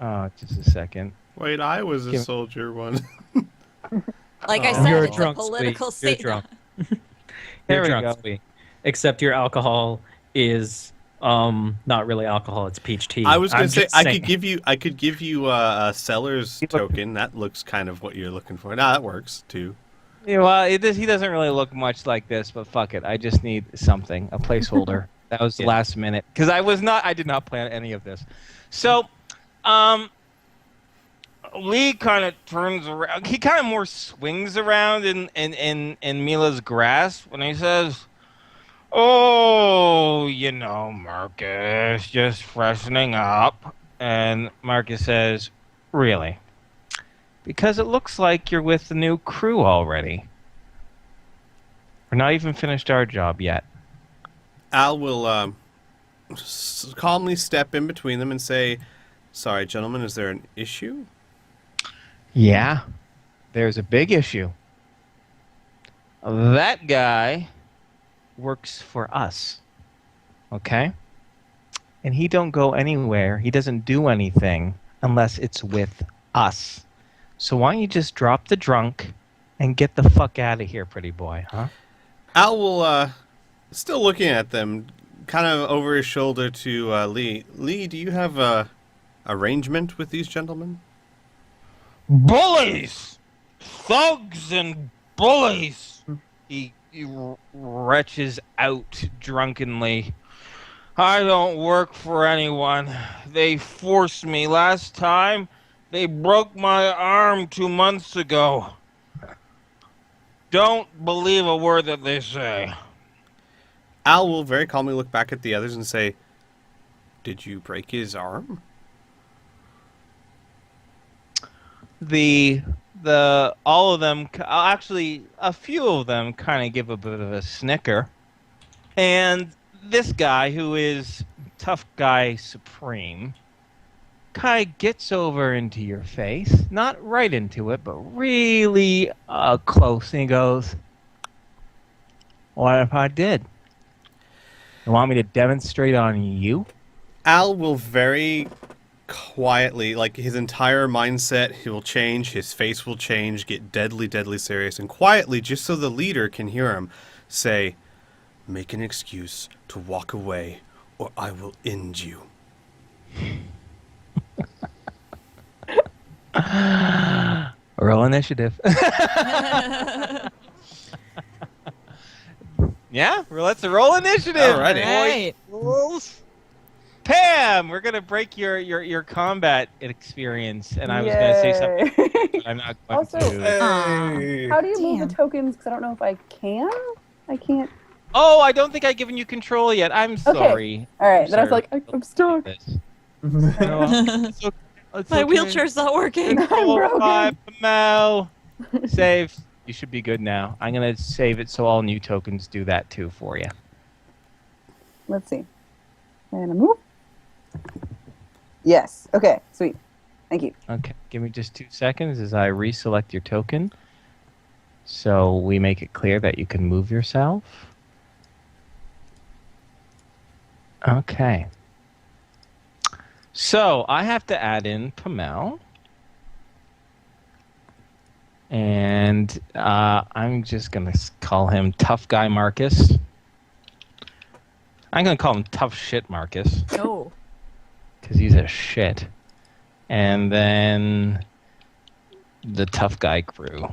Oh, just a second. Wait, I was a soldier once. Like I Oh. said, You're it's a drunk, Squeak. political You're statement. drunk. You're There we drunk, go. Squeak. Except your alcohol is not really alcohol, it's peach tea. I was gonna I'm say just saying. I could give you a seller's You look- token. That looks kind of what you're looking for. Nah, that works too. Yeah, well, he doesn't really look much like this, but fuck it. I just need something, a placeholder. That was Yeah. last minute because I did not plan any of this. So, um, Lee kind of turns around. He kind of more swings around in Mila's grasp when he says, "Oh, Marcus, just freshening up." And Marcus says, "Really? Because it looks like you're with the new crew already. We're not even finished our job yet." Al will calmly step in between them and say, "Sorry, gentlemen, is there an issue?" Yeah, there's a big issue. That guy works for us, okay? And he don't go anywhere. He doesn't do anything unless it's with us. So why don't you just drop the drunk and get the fuck out of here, pretty boy, huh? Al will, still looking at them, kind of over his shoulder to Lee. Lee, do you have a arrangement with these gentlemen? Bullies! Thugs and bullies! He retches out drunkenly. I don't work for anyone. They forced me last time. They broke my arm 2 months ago. Don't believe a word that they say. Al will very calmly look back at the others and say, "Did you break his arm?" The all of them, actually a few of them, kind of give a bit of a snicker, and this guy, who is tough guy supreme, kind of gets over into your face, not right into it, but really close, and he goes, "What if I did? You want me to demonstrate on you?" Al will very quietly, like his entire mindset, he will change, his face will change, get deadly, deadly serious, and quietly, just so the leader can hear him, say, "Make an excuse to walk away, or I will end you." Roll initiative. Yeah, let's roll initiative. Alrighty. Right. Rules. Pam, we're gonna break your combat experience, and I was gonna say something, but I'm not going Also, to. Hey. How do you move Damn. the tokens? Because I don't know if I can. I can't. Oh, I don't think I've given you control yet. I'm sorry. All right. I'm Then I was sorry. like, I'm stuck. No, it's okay. It's My okay. wheelchair's not working. I'm Control broken. 5, Mel. Save. You should be good now. I'm gonna save it so all new tokens do that too for you. Let's see. And a move. Yes. Okay. Sweet. Thank you. Okay, give me just 2 seconds as I reselect your token, so we make it clear that you can move yourself. Okay. So I have to add in Pamel. And I'm just going to call him Tough Guy Marcus. I'm going to call him Tough Shit Marcus, Oh. because he's a shit. And then the Tough Guy Crew.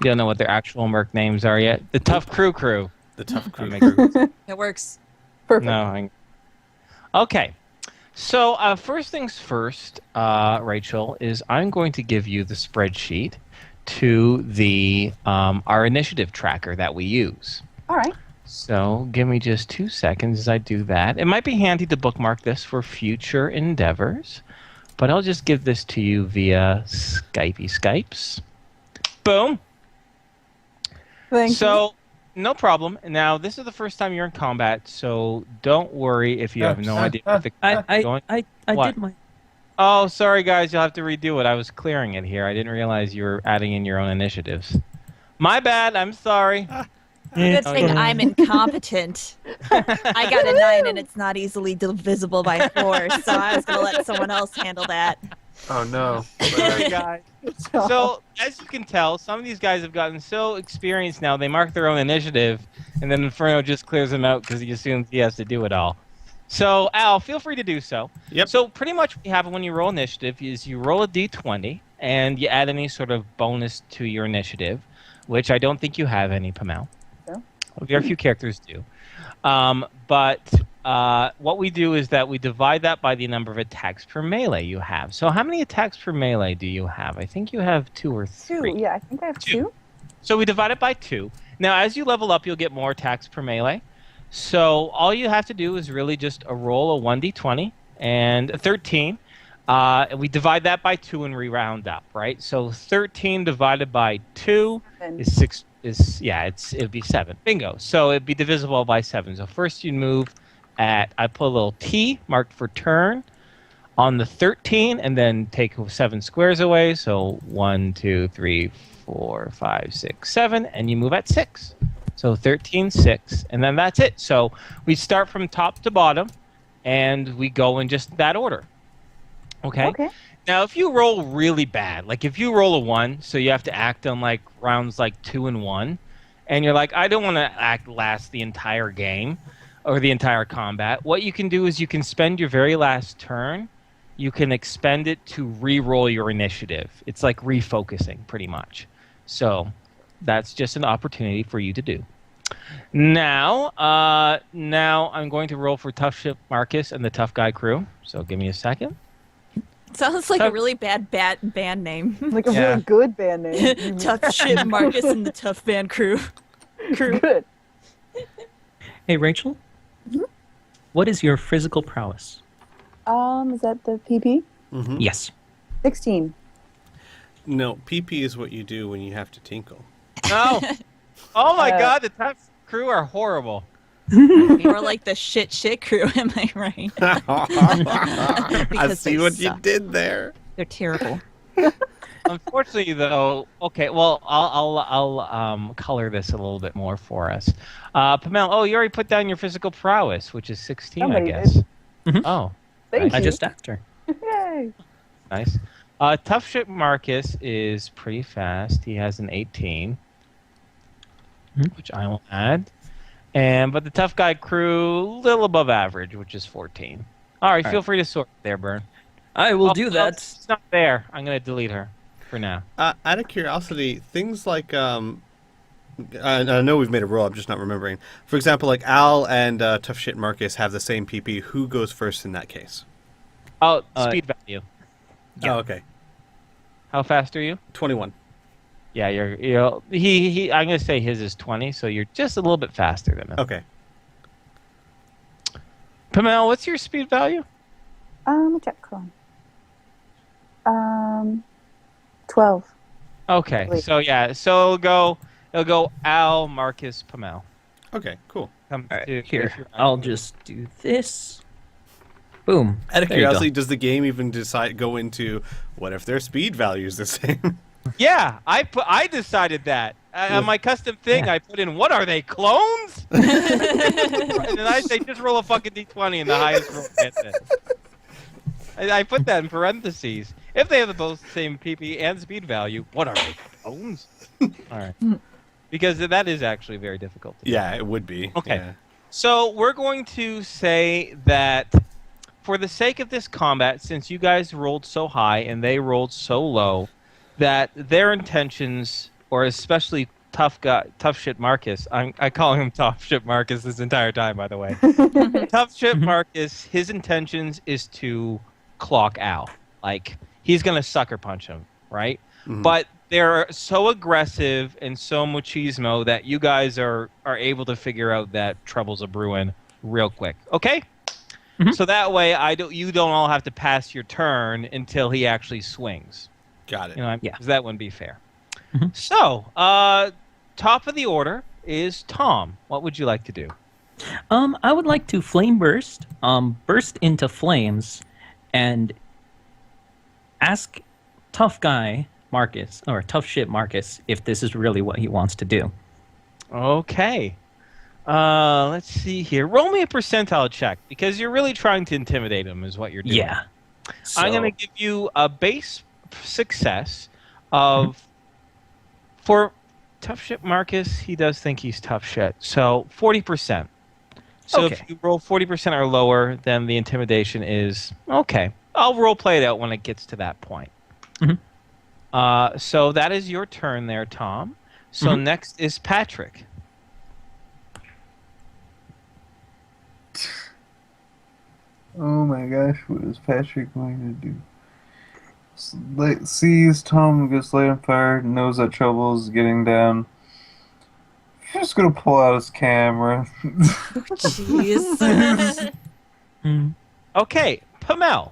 You don't know what their actual merc names are yet? The Tough Crew. The tough crew. It works. Perfect. No. Okay. So first things first, Rachel, is I'm going to give you the spreadsheet to the our initiative tracker that we use. All right. So give me just 2 seconds as I do that. It might be handy to bookmark this for future endeavors, but I'll just give this to you via Skypes. Boom. Thank you. So, no problem. Now, this is the first time you're in combat, so don't worry if you have no idea what the I What? did my. Oh, sorry, guys. You'll have to redo it. I was clearing it here. I didn't realize you were adding in your own initiatives. My bad. I'm sorry. Good thing I'm incompetent. I got a 9 and it's not easily divisible by 4, so I was gonna let someone else handle that. Oh no. Sorry, guys. So, as you can tell, some of these guys have gotten so experienced now, they mark their own initiative, and then Inferno just clears them out because he assumes he has to do it all. So, Al, feel free to do so. Yep. So, pretty much what you have when you roll initiative is you roll a d20, and you add any sort of bonus to your initiative, which I don't think you have any, Pamel. No. Very few characters do. But what we do is that we divide that by the number of attacks per melee you have. So how many attacks per melee do you have? I think you have 2 or 3. 2. Yeah, I think I have 2. So we divide it by 2. Now, as you level up, you'll get more attacks per melee. So all you have to do is really just roll a 1d20 and a 13. And we divide that by 2 and re-round up, right? So 13 divided by 2 is 6. It'd be 7. Bingo. So it'd be divisible by 7. So first you move I put a little T marked for turn on the 13, and then take 7 squares away. So 1, 2, 3, 4, 5, 6, 7, and you move at 6. So 13, 6, and then that's it. So we start from top to bottom, and we go in just that order. Okay? Okay. Now, if you roll really bad, like if you roll a 1, so you have to act on like rounds like 2 and 1, and you're like, I don't want to last the entire game or the entire combat, what you can do is you can spend your very last turn, you can expend it to re-roll your initiative. It's like refocusing, pretty much. So that's just an opportunity for you to do. Now I'm going to roll for Tough Ship Marcus and the Tough Guy crew. So give me a second. Sounds like a really bad band name. Like a Yeah. really good band name. Tough shit, Marcus and the Tough Band crew. Good. Hey, Rachel. What is your physical prowess? Is that the PP? Mm-hmm. Yes. 16. No, PP is what you do when you have to tinkle. No. Oh my Uh, God, the Tough crew are horrible. You're like the shit crew, am I right? I Because see they what you suck. did there. They're terrible. Unfortunately, though, okay. Well, I'll color this a little bit more for us. Pamela, you already put down your physical prowess, which is 16, Somebody I guess. did. Mhm. Oh, Thank I you. just asked her. Yay. nice. Tough Ship Marcus is pretty fast. He has an 18, which I will add. But the Tough Guy crew, little above average, which is 14. All right, feel free to sort there, Burn. I will do that. It's not there. I'm going to delete her for now. Out of curiosity, things like I know we've made a rule. I'm just not remembering. For example, like Al and Tough Shit Marcus have the same PP. Who goes first in that case? Oh, speed value. Oh, okay. How fast are you? 21. Yeah, he. I'm going to say his is 20, so you're just a little bit faster than him. Okay. Pamela, what's your speed value? Check. Hold on. 12. Okay, Wait. so it'll go Al, Marcus, Pamela. Okay, cool. Come All right, to- here. if you're- I'll just do this. Boom. Out of There you go. curiosity, does the game even go into what if their speed value is the same? Yeah, I decided that. On my custom thing, Yeah. I put in, what are they, clones? And then I say, just roll a fucking d20 and the highest roll gets it. I put that in parentheses. If they have the both same PP and speed value, what are they, clones? All right. Because that is actually very difficult. Yeah, it would be. Okay. Yeah. So we're going to say that for the sake of this combat, since you guys rolled so high and they rolled so low, that their intentions, or especially Tough Shit Marcus, I call him Tough Shit Marcus this entire time, by the way. Tough Shit Marcus, his intentions is to clock Al. Like, he's going to sucker punch him, right? Mhm. But they're so aggressive and so machismo that you guys are able to figure out that trouble's a brewing real quick. Okay? Mhm. So that way you don't all have to pass your turn until he actually swings. Got it. You know, Yeah. because that wouldn't be fair. Mhm. So, top of the order is Tom. What would you like to do? I would like to flame burst, burst into flames, and ask Tough Guy Marcus, or Tough Shit Marcus, if this is really what he wants to do. Okay. Let's see here. Roll me a percentile check because you're really trying to intimidate him, is what you're doing. Yeah. I'm going So, to give you a base success of for tough shit Marcus. He does think he's tough shit. So 40%. So Okay. if you roll 40% or lower, then the intimidation is okay. I'll role play it out when it gets to that point. Mhm. So that is your turn there, Tom. So Mhm. next is Patrick. Oh my gosh, what is Patrick going to do? Sees Tom gets light on fire, knows that trouble is getting down. He's just gonna pull out his camera. Jeez. Mm. Okay, Pamel.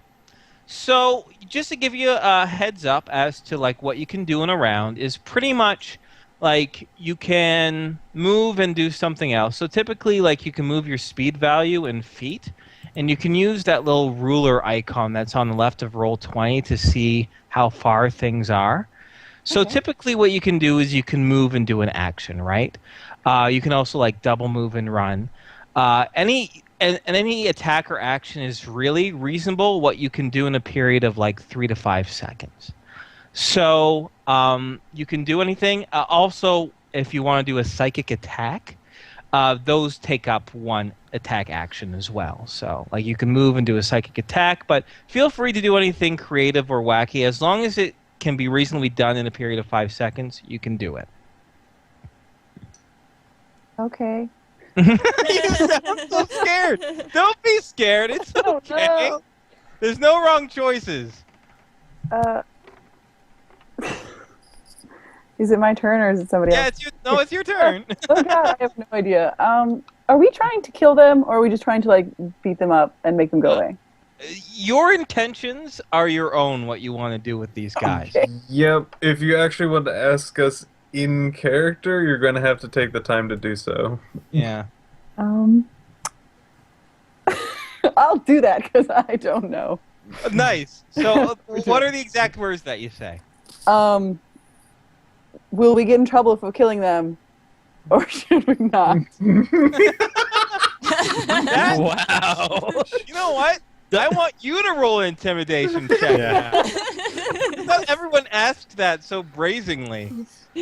So just to give you a heads up as to like what you can do in a round is pretty much like you can move and do something else. So typically like you can move your speed value in feet and you can use that little ruler icon that's on the left of roll 20 to see how far things are. So Okay. typically what you can do is you can move and do an action, right? You can also like double move and run. Any attack or action is really reasonable what you can do in a period of like 3 to 5 seconds. So you can do anything. Also, if you want to do a psychic attack, those take up one attack action as well. So like you can move and do a psychic attack, but feel free to do anything creative or wacky as long as it can be reasonably done in a period of 5 seconds. You can do it. Okay. You sound so scared. Don't be scared. It's Oh, okay. no. There's no wrong choices. Uh, is it my turn or is it somebody Yeah, else? it's your turn. Oh god, I have no idea. Are we trying to kill them or are we just trying to like beat them up and make them go away? Your intentions are your own. What you want to do with these guys? Okay. Yep, if you actually want to ask us in character, you're gonna have to take the time to do so. Yeah. I'll do that because I don't know. Nice. So, what are the exact words that you say? Will we get in trouble if we're killing them, or should we not? That- Wow. You know what? I want you to roll an intimidation check. Yeah. Not everyone asked that so brazenly.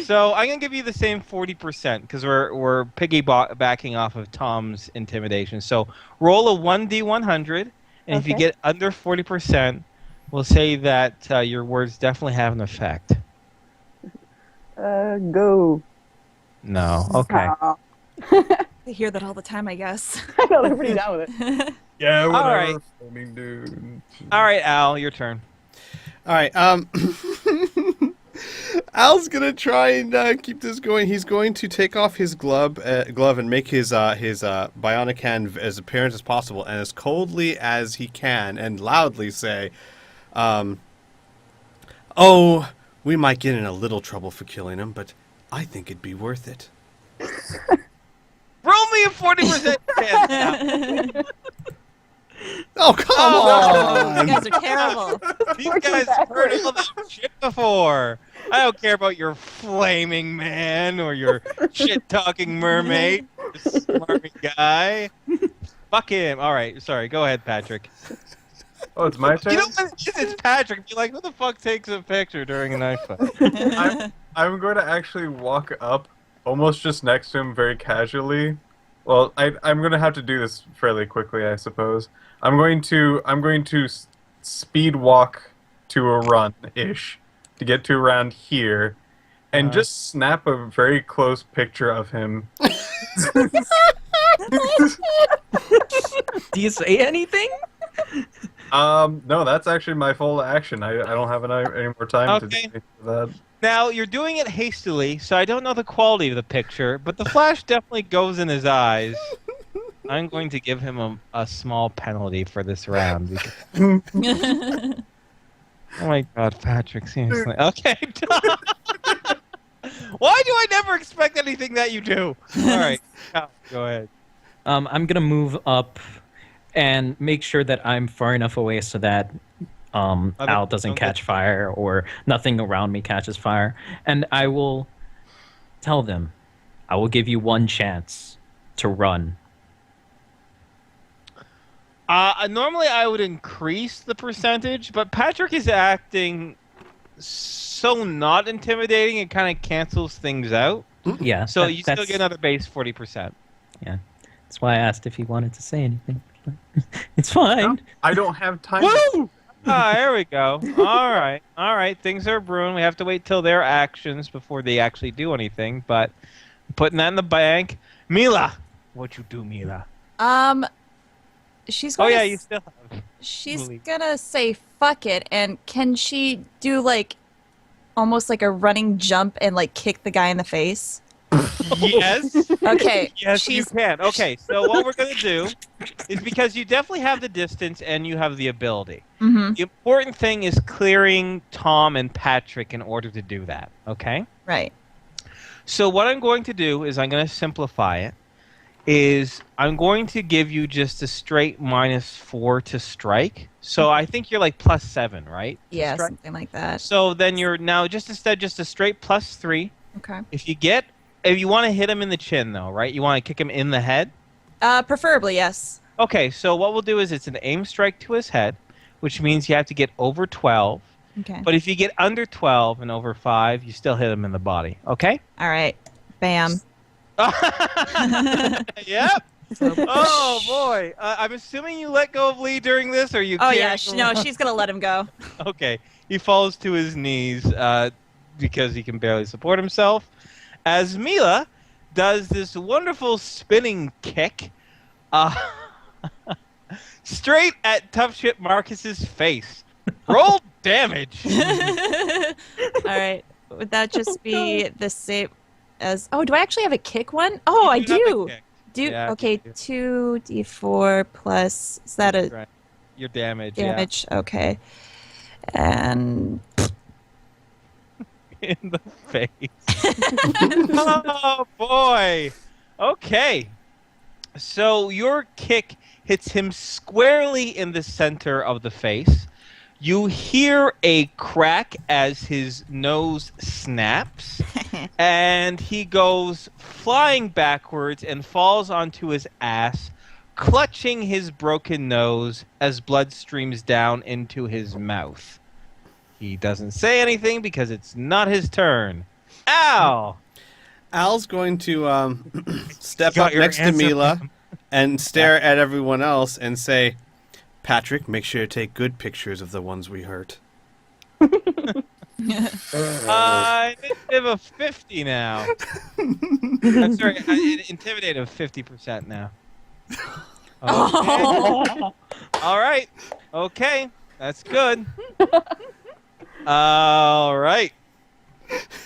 So I'm gonna give you the same 40% because we're piggybacking off of Tom's intimidation. So roll a 1d100, and if you Okay. get under 40%, we'll say that your words definitely have an effect. Go. No. Okay. Aw. I hear that all the time, I guess. I know they're pretty down with it. Yeah, whatever. right. Flaming dude. All right, Al, your turn. All right. Al's gonna try and keep this going. He's going to take off his glove and make his bionic hand as apparent as possible and as coldly as he can, and loudly say, "Oh, we might get in a little trouble for killing him, but I think it'd be worth it." Roll me a 40% chance. Al. Oh, come Oh, on! these guys are terrible. These guys have heard all that shit before. I don't care about your flaming man or your shit-talking mermaid, you smarmy guy. Fuck him. All right, sorry. Go ahead, Patrick. Oh, it's my turn? You know what it is? It's Patrick. Be like, who the fuck takes a picture during a knife fight? I'm going to actually walk up almost just next to him very casually. Well, I'm going to have to do this fairly quickly, I suppose. I'm going to speed walk to a run-ish to get to around here and just snap a very close picture of him. Do you say anything? No, that's actually my full action. I don't have any more time to do Okay. anything for that. Now, you're doing it hastily, so I don't know the quality of the picture, but the flash definitely goes in his eyes. I'm going to give him a small penalty for this round. Because... Oh my god, Patrick, seriously. Okay, Tom. Why do I never expect anything that you do? Alright, go ahead. I'm gonna move up and make sure that I'm far enough away so that Al doesn't don't catch fire or nothing around me catches fire. And I will tell them, I will give you one chance to run. Normally I would increase the percentage, but Patrick is acting so not intimidating, it kind of cancels things out. Yeah. So you still get another base 40%. Yeah. That's why I asked if he wanted to say anything. It's fine. I don't have time. Woo! Ah, there we go. All right. Things are brewing. We have to wait till their actions before they actually do anything. But putting that in the bank, Mila, what you do, Mila? She's Oh gonna yeah, you still have. she's believe. gonna say fuck it, and can she do like almost like a running jump and like kick the guy in the face? Yes. Okay. Yes, you she's can. Okay, so what we're gonna do is because you definitely have the distance and you have the ability. Mhm. The important thing is clearing Tom and Patrick in order to do that. Okay. Right. So what I'm going to do is I'm going to simplify it. Is I'm going to give you just a straight -4 to strike. So I think you're like +7, right? to Yeah, strike? something like that. So then you're now just a straight +3. Okay. If you want to hit him in the chin though, right? You want to kick him in the head. Preferably yes. Okay, so what we'll do is it's an aim strike to his head, which means you have to get over 12. Okay. But if you get under 12 and over 5, you still hit him in the body. Okay? All right. Bam. Yep. Oh boy. I'm assuming you let go of Lee during this, or you? Oh yeah. can't- No, she's gonna let him go. Okay. He falls to his knees because he can barely support himself. As Mila does this wonderful spinning kick, straight at Tough Shit Marcus's face. Roll damage. All right. Would that just be the same as? Oh, do I actually have a kick one? Oh, I You do have a do. kick. Do Yeah, okay. you do. 2d4 plus. Is that a Right. Your damage. damage? Okay. And Yeah. In the face. Oh boy. Okay. So your kick hits him squarely in the center of the face. You hear a crack as his nose snaps, and he goes flying backwards and falls onto his ass, clutching his broken nose as blood streams down into his mouth. He doesn't say anything because it's not his turn. Ow! Al's going to step Got up your next to answer. Mila and stare at everyone else and say, Patrick, make sure to take good pictures of the ones we hurt. Initiative of 50 now. I'm sorry, intimidate of 50% now. Okay. All right. Okay. That's good. All right.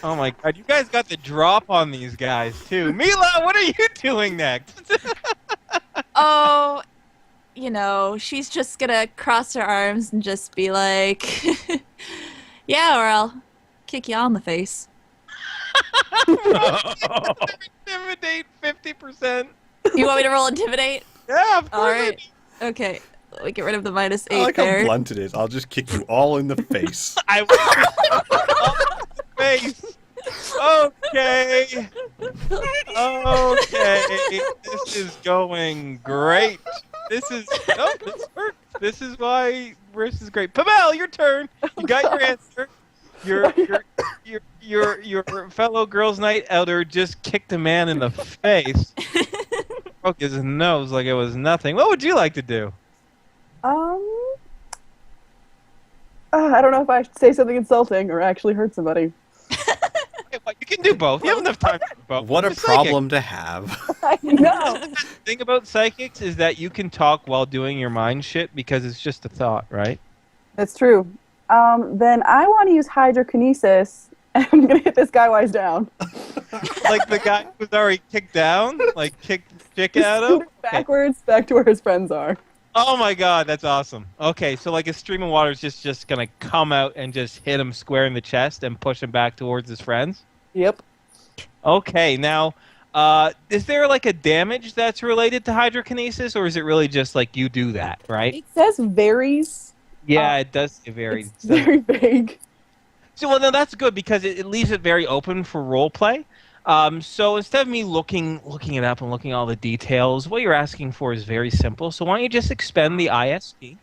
Oh my god, you guys got the drop on these guys too. Mila, what are you doing next? oh, she's just gonna cross her arms and just be like, "Yeah, or I'll kick you on the face." Intimidate 50%. You want me to roll intimidate? Yeah, of course. All right. Okay. Let me get rid of the -8 I like there. how blunt it is. I'll just kick you all in the face. I face. Okay. Okay. This is going great. This works. This is why this is great. Pavel, your turn. You got your answer. Your fellow girls' night elder just kicked a man in the face. Broke his nose like it was nothing. What would you like to do? I don't know if I should say something insulting or actually hurt somebody. Okay, well, you can do both. You have enough time to do both. What a You're psychic. problem to have. I know. The thing about psychics is that you can talk while doing your mind shit because it's just a thought, right? That's true. Then I want to use hydrokinesis, and I'm gonna hit this guy while he's down. Like the guy who's already kicked down, like kicked chick out of. Backwards, back to where his friends are. Oh my god, that's awesome. Okay, so like a stream of water is just gonna come out and just hit him square in the chest and push him back towards his friends. Yep. Okay, now, is there like a damage that's related to hydrokinesis, or is it really just like you do that, right? It says varies. Yeah, it does. It varies. It's very vague. So, well, no, that's good because it leaves it very open for role play. So instead of me looking it up and looking at all the details, what you're asking for is very simple. So why don't you just expend the ISD?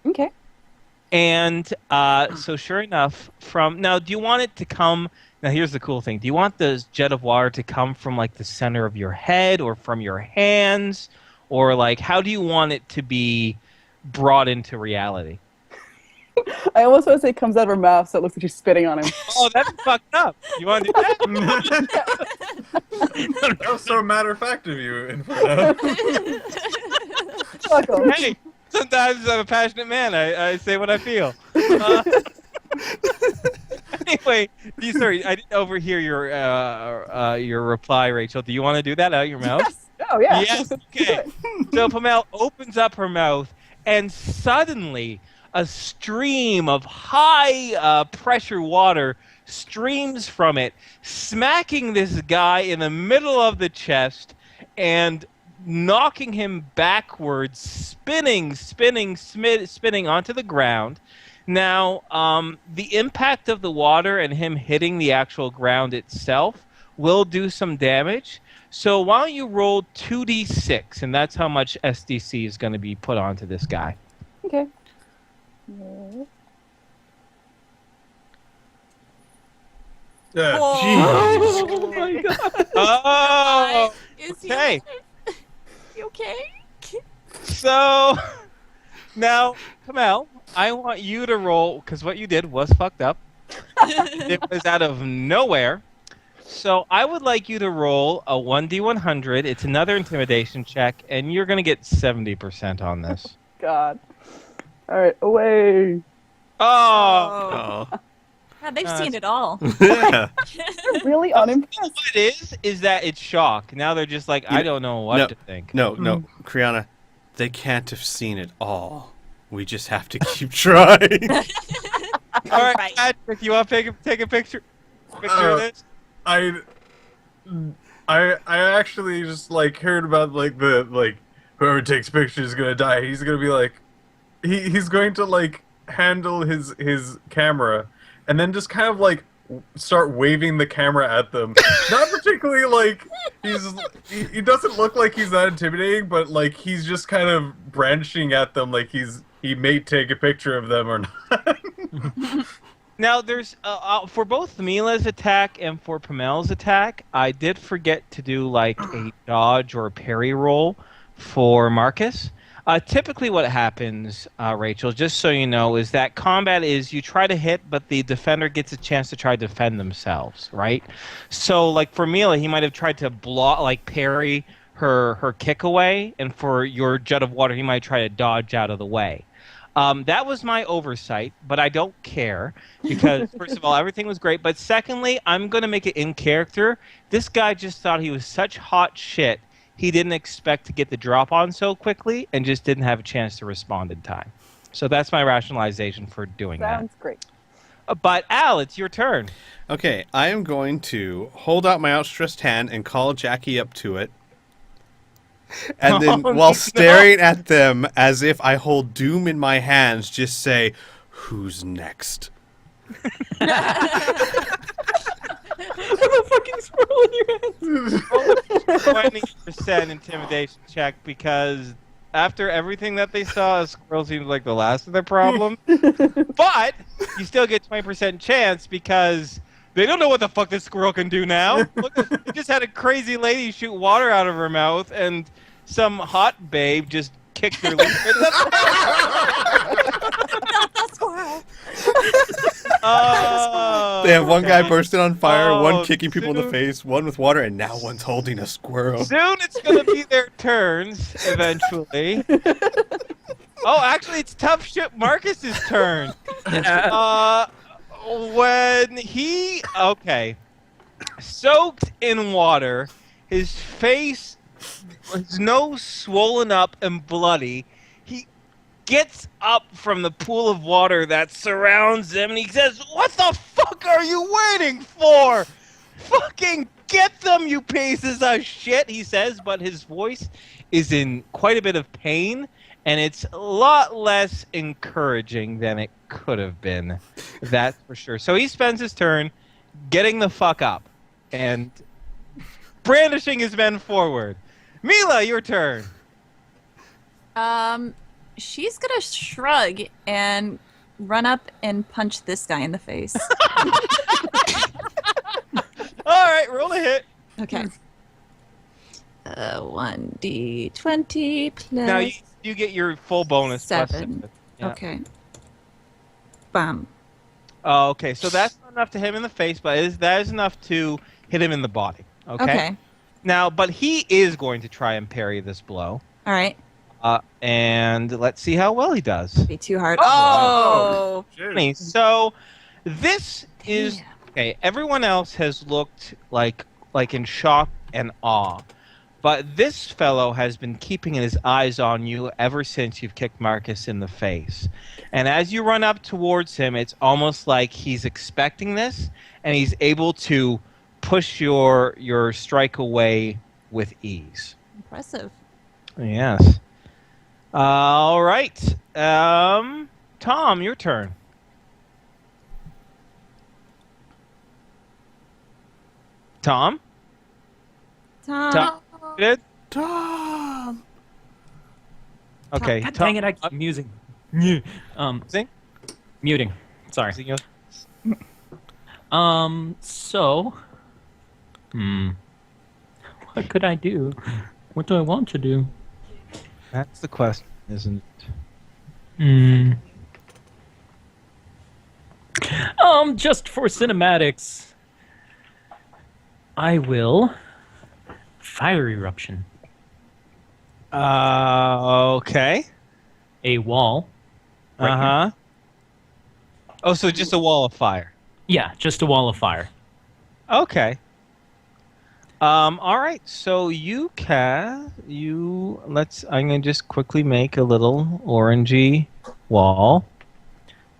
Okay. And so sure enough, from now, do you want it to come? Now here's the cool thing. Do you want the jet of water to come from like the center of your head or from your hands? Or like how do you want it to be brought into reality? I almost want to say it comes out of her mouth, so it looks like she's spitting on him. Oh, that's fucked up. You want to do that? That was so matter of fact of you, Inferno. Fuck 'em. Hey, sometimes I'm a passionate man. I say what I feel. Anyway, sorry, I didn't overhear your reply, Rachel. Do you want to do that out of your mouth? Yes. Oh, yeah. Yes. Okay. So Pamela opens up her mouth, and suddenly a stream of high pressure water streams from it, smacking this guy in the middle of the chest and knocking him backwards, spinning onto the ground. Now, the impact of the water and him hitting the actual ground itself will do some damage. So why don't you roll 2d6, and that's how much SDC is going to be put onto this guy. Okay. Yeah. Oh my god. Oh, Is he okay. You okay? So now, Kamel, I want you to roll, because what you did was fucked up. It was out of nowhere. So I would like you to roll a 1d100. It's another intimidation check, and you're going to get 70% on this. God. All right, away. Oh! Oh. God, they've Uh, seen it all. Yeah. Really unimpressed. What it is that it's shock. Now they're just like, I don't know what no, to think. No, Kriana, they can't have seen it all. We just have to keep trying. All right, Patrick, you want to take a picture of this? I actually just like heard about like the whoever takes pictures is gonna die. He's gonna be like he's going to like handle his camera and then just kind of like start waving the camera at them. Not particularly like he doesn't look like he's that intimidating, but like he's just kind of branching at them like he may take a picture of them or not. Now, there's for both Mila's attack and for Pamel's attack, I did forget to do like a dodge or a parry roll for Marcus. Typically, what happens, Rachel, just so you know, is that combat is you try to hit, but the defender gets a chance to try to defend themselves, right? So, like for Mila, he might have tried to block, like parry her kick away, and for your jet of water, he might try to dodge out of the way. That was my oversight, but I don't care because, first of all, everything was great. But secondly, I'm going to make it in character. This guy just thought he was such hot shit. He didn't expect to get the drop on so quickly and just didn't have a chance to respond in time. So that's my rationalization for doing Sounds great. that. But Al, it's your turn. Okay, I am going to hold out my outstretched hand and call Jackie up to it. And then, Oh, while no. staring at them as if I hold doom in my hands, just say, "Who's next?" With a fucking squirrel in your hands. Roll a 20% intimidation check because after everything that they saw, a squirrel seems like the last of their problem. But you still get 20% chance because they don't know what the fuck this squirrel can do now. Look, they just had a crazy lady shoot water out of her mouth, and some hot babe just kicked her lip. Not the squirrel. Oh, They have one guy okay. bursting on fire, Oh, one kicking people in the dude. face, one with water, and now one's holding a squirrel. Soon it's going to be their turns, eventually. Oh, actually, it's tough shit Marcus's turn. When he, soaked in water, his face, his nose swollen up and bloody, he gets up from the pool of water that surrounds him and he says, "What the fuck are you waiting for? Fucking get them, you pieces of shit," he says, but his voice is in quite a bit of pain and it's a lot less encouraging than it could have been. That's for sure. So he spends his turn getting the fuck up and brandishing his men forward. Mila, your turn. She's gonna shrug and run up and punch this guy in the face. All right, roll a hit. Okay. 1d20 plus Now you get your full bonus. plus 7. six. Yeah. Okay. Bam. Oh, okay, so that's not enough to hit him in the face, but that is enough to hit him in the body. Okay. Now, but he is going to try and parry this blow. All right. And let's see how well he does. Be too hard. Oh! Shoot. So this is Damn. okay. Everyone else has looked like in shock and awe, but this fellow has been keeping his eyes on you ever since you've kicked Marcus in the face. And as you run up towards him, it's almost like he's expecting this, and he's able to push your strike away with ease. Impressive. Yes. All right. Tom, your turn. Tom? Tom. Good? Tom. Okay. God Tom, dang it! I keep musing. Sing? Muting. Sorry. Sing yours. So, what could I do? What do I want to do? That's the question, isn't it? Just for cinematics, I will fire eruption. Okay. A wall. Right here. Uh-huh. Oh, so just a wall of fire. Yeah, just a wall of fire. Okay. All right. So I'm gonna just quickly make a little orangey wall.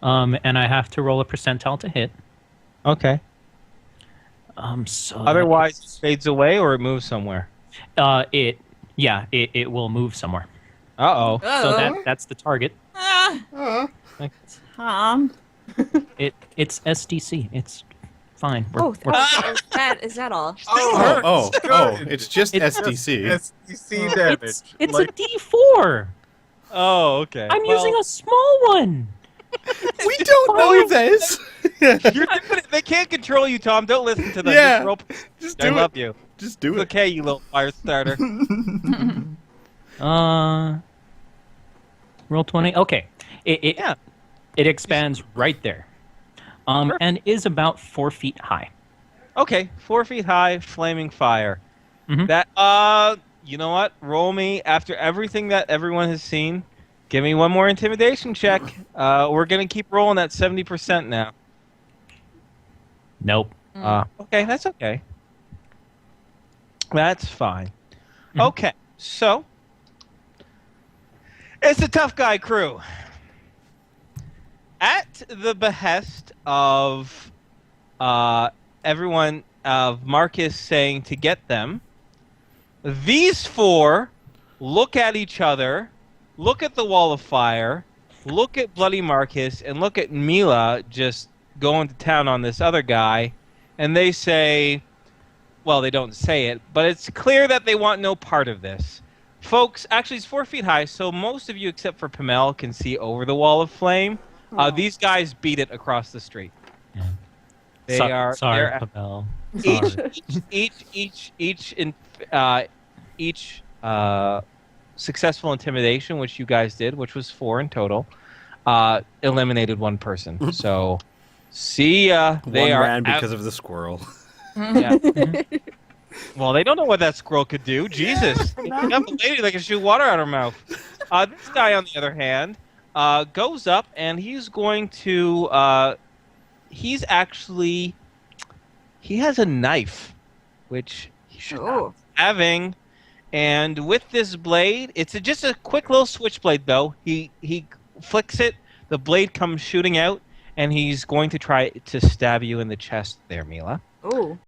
And I have to roll a percentile to hit. Okay. So Otherwise, it fades away or it moves somewhere. it will move somewhere. Uh-oh. So that's the target. Tom. It's SDC. It's fine. Is that all? Oh, it's just SDC. SDC damage. It's like, a D4. Oh, okay. I'm using a small one. We don't know this. They can't control you, Tom. Don't listen to them. Yeah. Just roll. Just I do love it. you. Just do It's it. okay, you little fire starter. Roll 20. Okay. It Yeah. expands right there. And is about 4 feet high. Okay, 4 feet high, flaming fire. Mhm. That you know what? Roll me after everything that everyone has seen. Give me one more intimidation check. We're gonna keep rolling at 70% now. Nope. Okay, that's okay. That's fine. Mhm. Okay, so it's a tough guy crew. At the behest of everyone, of Marcus saying to get them, these four look at each other, look at the wall of fire, look at Bloody Marcus, and look at Mila just going to town on this other guy, and they say, well, they don't say it, but it's clear that they want no part of this. Folks, actually, it's 4 feet high, so most of you, except for Pamel, can see over the wall of flame. These guys beat it across the street. Yeah. They are Sorry, they're- Pavel. each successful intimidation, which you guys did, which was 4 in total, eliminated one person. So, see ya. They One are ran out. because of the squirrel. Yeah. Well, they don't know what that squirrel could do. Jesus. You have a lady that can shoot water out her mouth. This guy, on the other hand, goes up and he's going to. He has a knife, which he should not be having. And with this blade, it's just a quick little switchblade, though. He flicks it, the blade comes shooting out, and he's going to try to stab you in the chest there, Mila. Oh.